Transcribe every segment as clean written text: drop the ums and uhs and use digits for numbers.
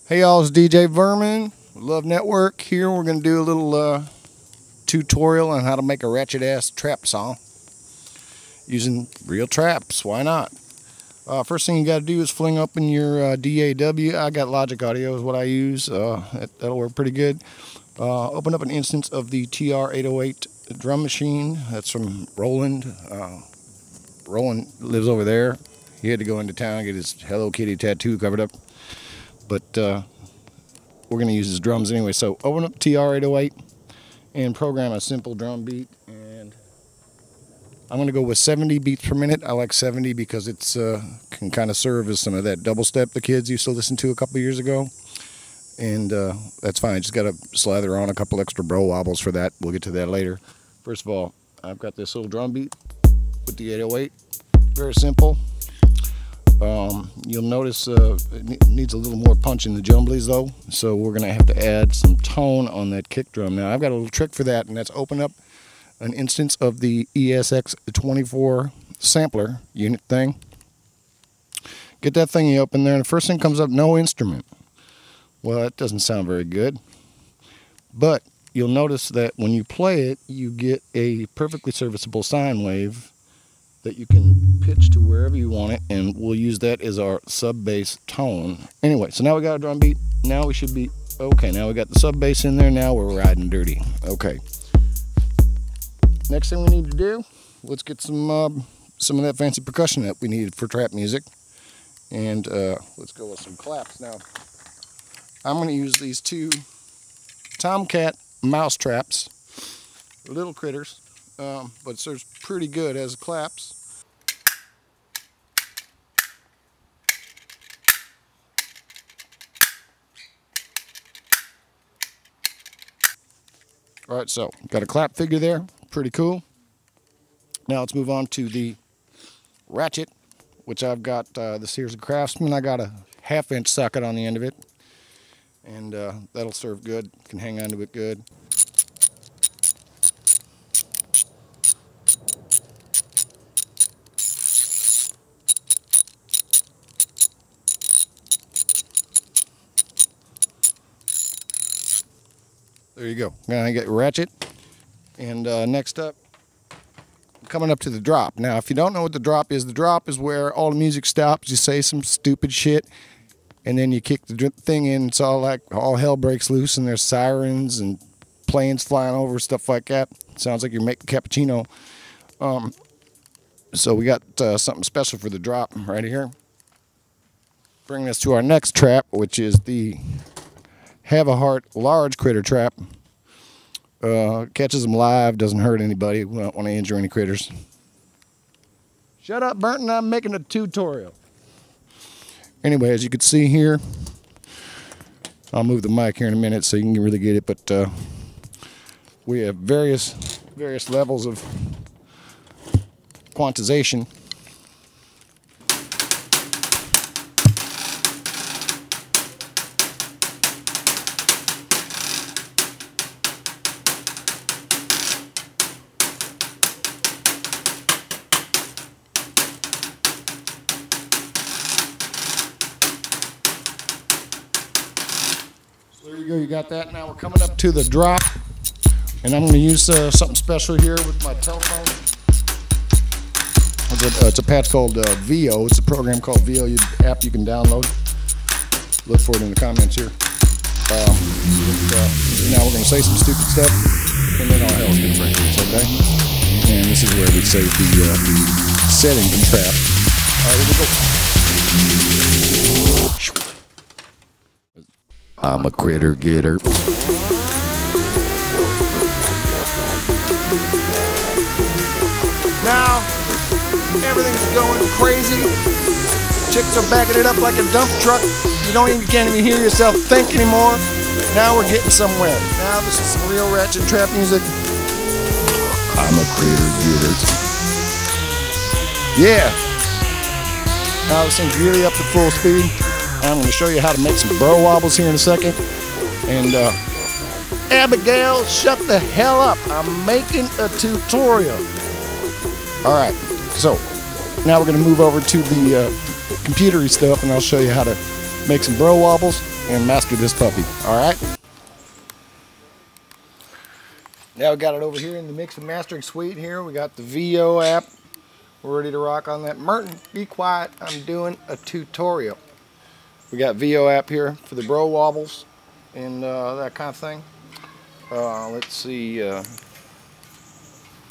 Hey y'all, it's DJ Vermin, Love Network here. We're going to do a little tutorial on how to make a ratchet-ass trap song using real traps. Why not? First thing you got to do is fling up in your DAW. I got Logic Audio is what I use. That'll work pretty good. Open up an instance of the TR-808 drum machine. That's from Roland. Roland lives over there. He had to go into town and get his Hello Kitty tattoo covered up. But we're going to use his drums anyway. So open up TR-808 and program a simple drum beat. And I'm going to go with 70 beats per minute. I like 70 because it's can kind of serve as some of that double step the kids used to listen to a couple years ago. And that's fine. Just got to slather on a couple extra bro wobbles for that. We'll get to that later. First of all, I've got this little drum beat with the 808. Very simple. You'll notice it needs a little more punch in the jumblies though, so we're going to have to add some tone on that kick drum. Now I've got a little trick for that, and that's open up an instance of the ESX24 sampler unit thing. Get that thingy open there, and the first thing comes up, no instrument. Well, that doesn't sound very good, but you'll notice that when you play it, you get a perfectly serviceable sine wave that you can pitch to wherever you want it, and we'll use that as our sub bass tone. Anyway, so now we got a drum beat. Now we should be okay. Now we got the sub bass in there. Now we're riding dirty. Okay. Next thing we need to do, let's get some of that fancy percussion that we needed for trap music, and let's go with some claps. Now I'm going to use these two Tomcat mouse traps, little critters. But it serves pretty good as claps. Alright, so got a clap figure there. Pretty cool. Now let's move on to the ratchet, which I've got the Sears & Craftsman. I got a 1/2-inch socket on the end of it, and that'll serve good. Can hang on to it good. There you go. Now I get ratchet. And next up, coming up to the drop. Now, if you don't know what the drop is where all the music stops. You say some stupid shit, and then you kick the thing in. It's all like all hell breaks loose, and there's sirens and planes flying over, stuff like that. Sounds like you're making cappuccino. So we got something special for the drop right here. Bringing us to our next trap, which is the Have a Heart large critter trap. Catches them live, doesn't hurt anybody. We don't want to injure any critters. Shut up, Burton, I'm making a tutorial. Anyway, as you can see here, I'll move the mic here in a minute so you can really get it, but we have various levels of quantization. There you go, you got that. Now we're coming up to the drop, and I'm going to use something special here with my telephone. It's a patch called VO. It's a program called VO, app you can download. Look for it in the comments here. Now we're going to say some stupid stuff, and then all hell's going to break loose, okay? And this is where we save the setting and trap. All right, here we go. I'm a critter getter. Now, everything's going crazy. Chicks are backing it up like a dump truck. You can't even hear yourself think anymore. Now we're getting somewhere. Now this is some real ratchet trap music. I'm a critter getter. Yeah. Now this thing's really up to full speed. I'm going to show you how to make some bro wobbles here in a second. And Abigail, shut the hell up. I'm making a tutorial. Alright, so now we're going to move over to the computery stuff, and I'll show you how to make some bro wobbles. and master this puppy. All right. Now we got it over here in the mix and mastering suite here. We got the VO app. We're ready to rock on that. Merton, be quiet. I'm doing a tutorial. We got VO app here for the bro wobbles and that kind of thing. Let's see.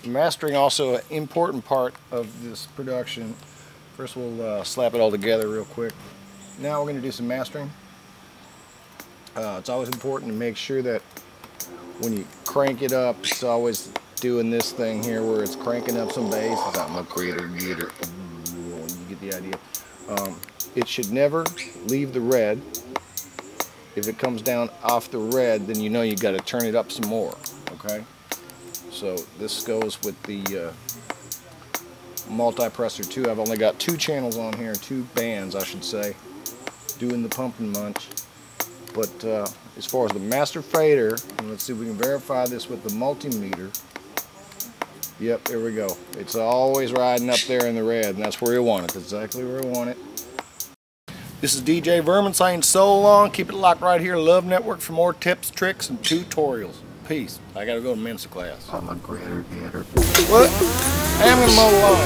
Mastering also an important part of this production. First we'll slap it all together real quick. Now we're going to do some mastering. It's always important to make sure that when you crank it up, it's always doing this thing here where it's cranking up some bass. It's not my creator Gitter. You get the idea. It should never leave the red. If it comes down off the red, then you know you got to turn it up some more. Okay. So this goes with the multi-pressor too. I've only got 2 channels on here, 2 bands I should say, doing the pump and munch. But as far as the master fader, let's see if we can verify this with the multimeter. Yep, there we go. It's always riding up there in the red, and that's where you want it. That's exactly where you want it. This is DJ Vermin saying so long. Keep it locked right here. Love Network for more tips, tricks, and tutorials. Peace. I gotta go to Mensa class. I'm a greater getter. What? Hey, I'm gonna mow the lawn.